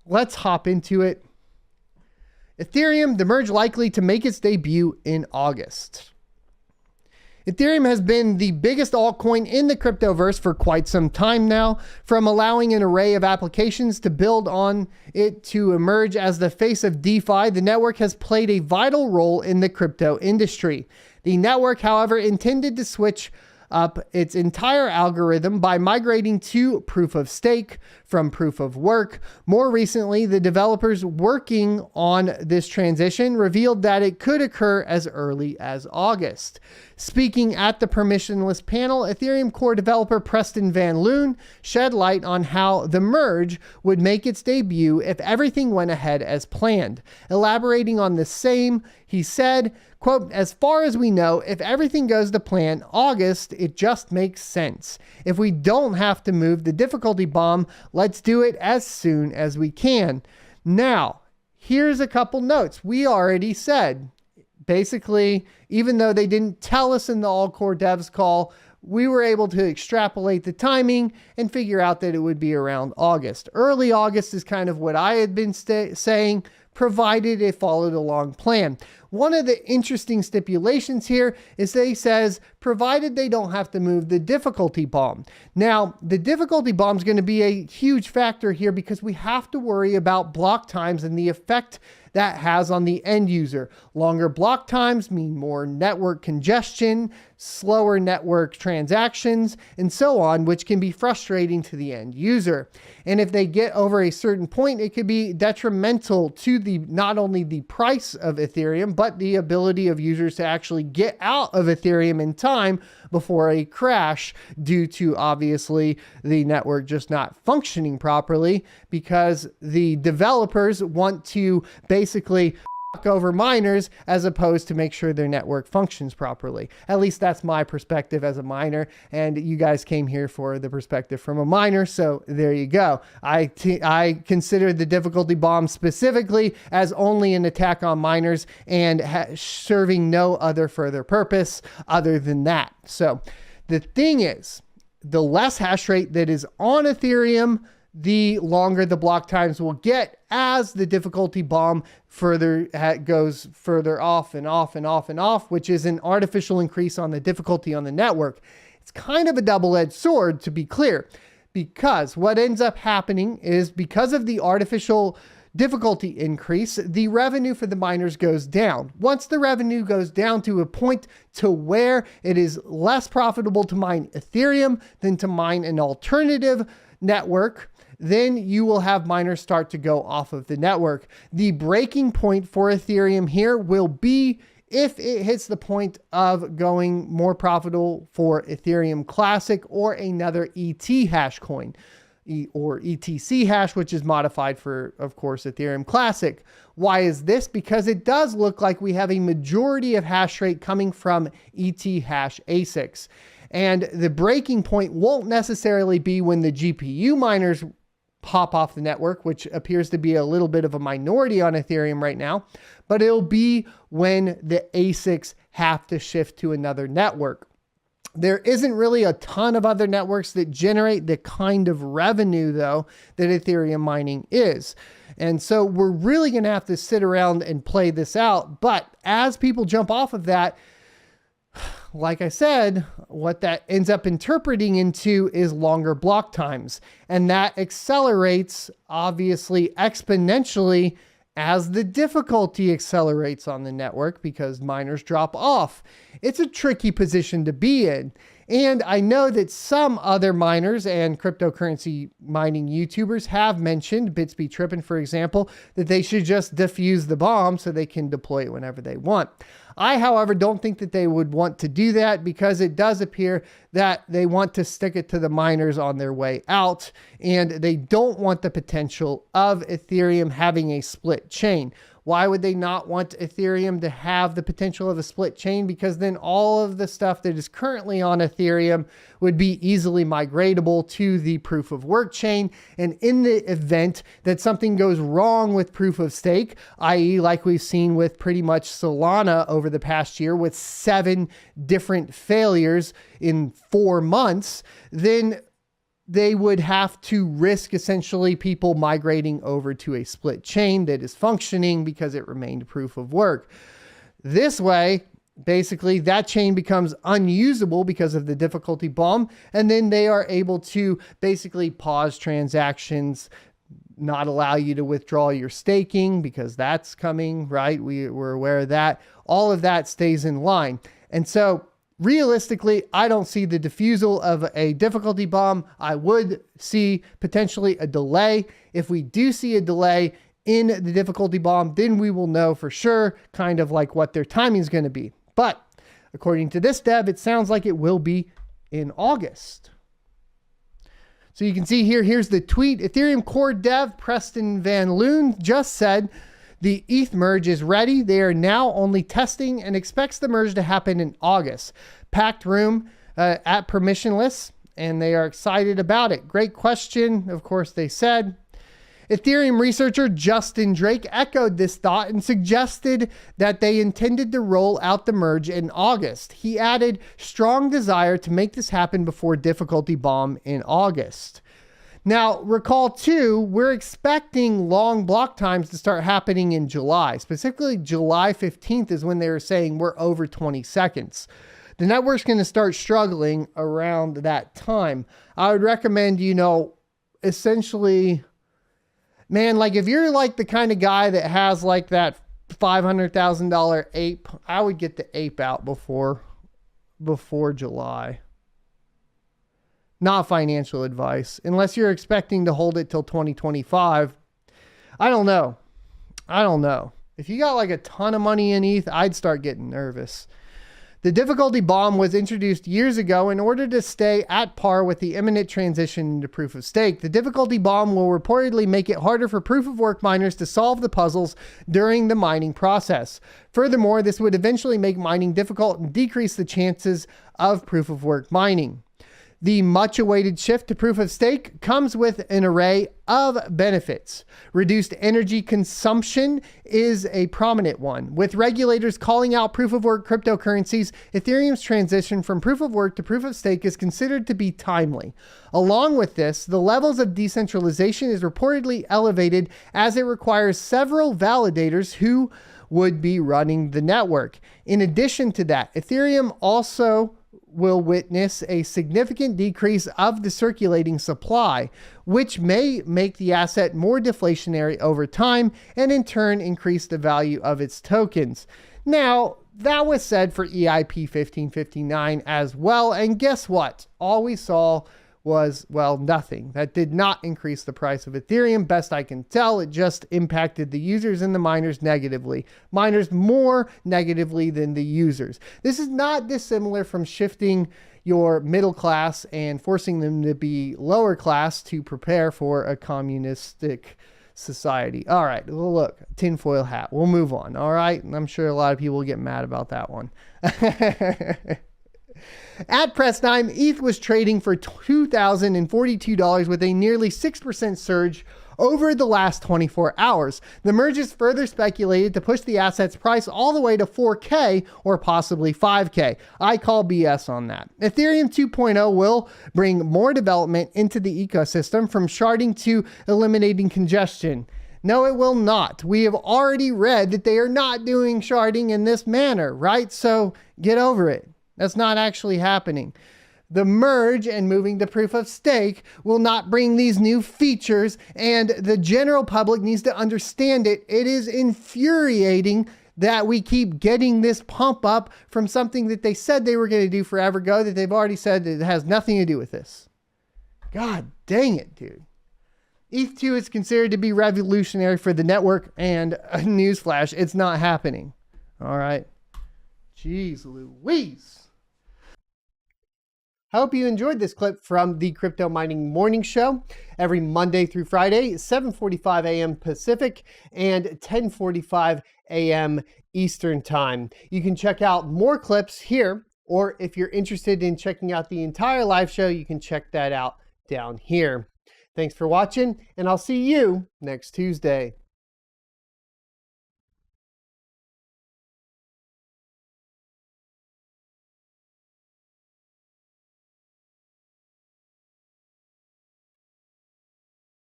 let's hop into it. Ethereum, the merge likely to make its debut in August. Ethereum has been the biggest altcoin in the cryptoverse for quite some time now, from allowing an array of applications to build on it to emerge as the face of DeFi. The network has played a vital role in the crypto industry. The network, however, intended to switch up its entire algorithm by migrating to proof of stake from proof of work. More recently, the developers working on this transition revealed that it could occur as early as August. Speaking at the permissionless panel, Ethereum core developer Preston Van Loon shed light on how the merge would make its debut if everything went ahead as planned. Elaborating on the same, he said, quote, "As far as we know, if everything goes to plan, August, it just makes sense. If we don't have to move the difficulty bomb, let's do it as soon as we can." Now, here's a couple notes. We already said, basically, even though they didn't tell us in the All Core Devs call, we were able to extrapolate the timing and figure out that it would be around August. Early August is kind of what I had been saying, provided it followed along plan. One of the interesting stipulations here is that he says, provided they don't have to move the difficulty bomb. Now, the difficulty bomb is going to be a huge factor here because we have to worry about block times and the effect that has on the end user. Longer block times mean more network congestion, slower network transactions, and so on, which can be frustrating to the end user. And if they get over a certain point, it could be detrimental to not only the price of Ethereum, but the ability of users to actually get out of Ethereum in time before a crash, due to obviously the network just not functioning properly, because the developers want to basically fuck over miners as opposed to make sure their network functions properly. At least that's my perspective as a miner, and you guys came here for the perspective from a miner, so there you go. I consider the difficulty bomb specifically as only an attack on miners and serving no other further purpose other than that. So the thing is, the less hash rate that is on Ethereum, the longer the block times will get as the difficulty bomb goes further off and off and off and off, which is an artificial increase on the difficulty on the network. It's kind of a double-edged sword, to be clear, because what ends up happening is, because of the artificial difficulty increase, the revenue for the miners goes down. Once the revenue goes down to a point to where it is less profitable to mine Ethereum than to mine an alternative network, then you will have miners start to go off of the network. The breaking point for Ethereum here will be if it hits the point of going more profitable for Ethereum Classic or another ET hash coin, or ETC hash, which is modified for, of course, Ethereum Classic. Why is this? Because it does look like we have a majority of hash rate coming from ET hash ASICs. And the breaking point won't necessarily be when the GPU miners pop off the network, which appears to be a little bit of a minority on Ethereum right now, but it'll be when the ASICs have to shift to another network. There isn't really a ton of other networks that generate the kind of revenue, though, that Ethereum mining is. And so we're really going to have to sit around and play this out. But as people jump off of that, like I said, what that ends up interpreting into is longer block times. And that accelerates, obviously, exponentially as the difficulty accelerates on the network because miners drop off. It's a tricky position to be in. And I know that some other miners and cryptocurrency mining YouTubers have mentioned, Bitsby Trippin, for example, that they should just defuse the bomb so they can deploy it whenever they want. I, however, don't think that they would want to do that because it does appear that they want to stick it to the miners on their way out, and they don't want the potential of Ethereum having a split chain. Why would they not want Ethereum to have the potential of a split chain? Because then all of the stuff that is currently on Ethereum would be easily migratable to the proof of work chain. And in the event that something goes wrong with proof of stake, i.e. like we've seen with pretty much Solana over the past year with 7 different failures in 4 months, then they would have to risk essentially people migrating over to a split chain that is functioning because it remained proof of work. This way, basically, that chain becomes unusable because of the difficulty bomb, and then they are able to basically pause transactions, not allow you to withdraw your staking because that's coming, right? We're aware of that. All of that stays in line. And so realistically, I don't see the diffusal of a difficulty bomb. I would see potentially a delay. If we do see a delay in the difficulty bomb, then we will know for sure kind of like what their timing is going to be. But according to this dev, it sounds like it will be in August. So you can see here, here's the tweet. Ethereum core dev Preston Van Loon just said the ETH merge is ready. They are now only testing and expects the merge to happen in August. Packed room at permissionless, and they are excited about it. Great question, of course, they said. Ethereum researcher Justin Drake echoed this thought and suggested that they intended to roll out the merge in August. He added strong desire to make this happen before difficulty bomb in August. Now, recall too, we're expecting long block times to start happening in July. Specifically, July 15th is when they were saying we're over 20 seconds. The network's going to start struggling around that time. I would recommend, essentially, man, like if you're like the kind of guy that has like that $500,000 ape, I would get the ape out before July. Not financial advice, unless you're expecting to hold it till 2025. I don't know. If you got like a ton of money in ETH, I'd start getting nervous. The difficulty bomb was introduced years ago in order to stay at par with the imminent transition into proof of stake. The difficulty bomb will reportedly make it harder for proof of work miners to solve the puzzles during the mining process. Furthermore, this would eventually make mining difficult and decrease the chances of proof of work mining. The much awaited shift to proof of stake comes with an array of benefits. Reduced energy consumption is a prominent one. With regulators calling out proof of work cryptocurrencies, Ethereum's transition from proof of work to proof of stake is considered to be timely. Along with this, the levels of decentralization is reportedly elevated as it requires several validators who would be running the network. In addition to that, Ethereum also will witness a significant decrease of the circulating supply, which may make the asset more deflationary over time and in turn increase the value of its tokens. Now, that was said for EIP 1559 as well, and guess what? All we saw was, well, nothing. That did not increase the price of Ethereum. Best I can tell, it just impacted the users and the miners negatively. Miners more negatively than the users. This is not dissimilar from shifting your middle class and forcing them to be lower class to prepare for a communistic society. All right, well, look, tinfoil hat. We'll move on, all right? And I'm sure a lot of people will get mad about that one. At press time, ETH was trading for $2,042 with a nearly 6% surge over the last 24 hours. The merge is further speculated to push the asset's price all the way to 4K or possibly 5K. I call BS on that. Ethereum 2.0 will bring more development into the ecosystem, from sharding to eliminating congestion. No, it will not. We have already read that they are not doing sharding in this manner, right? So get over it. That's not actually happening. The merge and moving to proof of stake will not bring these new features, and the general public needs to understand it. It is infuriating that we keep getting this pump up from something that they said they were going to do forever ago, that they've already said that it has nothing to do with this. God dang it, dude. ETH2 is considered to be revolutionary for the network, and newsflash, it's not happening. All right. Jeez Louise. I hope you enjoyed this clip from the Crypto Mining Morning Show every Monday through Friday, 7:45 a.m. Pacific and 10:45 a.m. Eastern Time. You can check out more clips here, or if you're interested in checking out the entire live show, you can check that out down here. Thanks for watching, and I'll see you next Tuesday.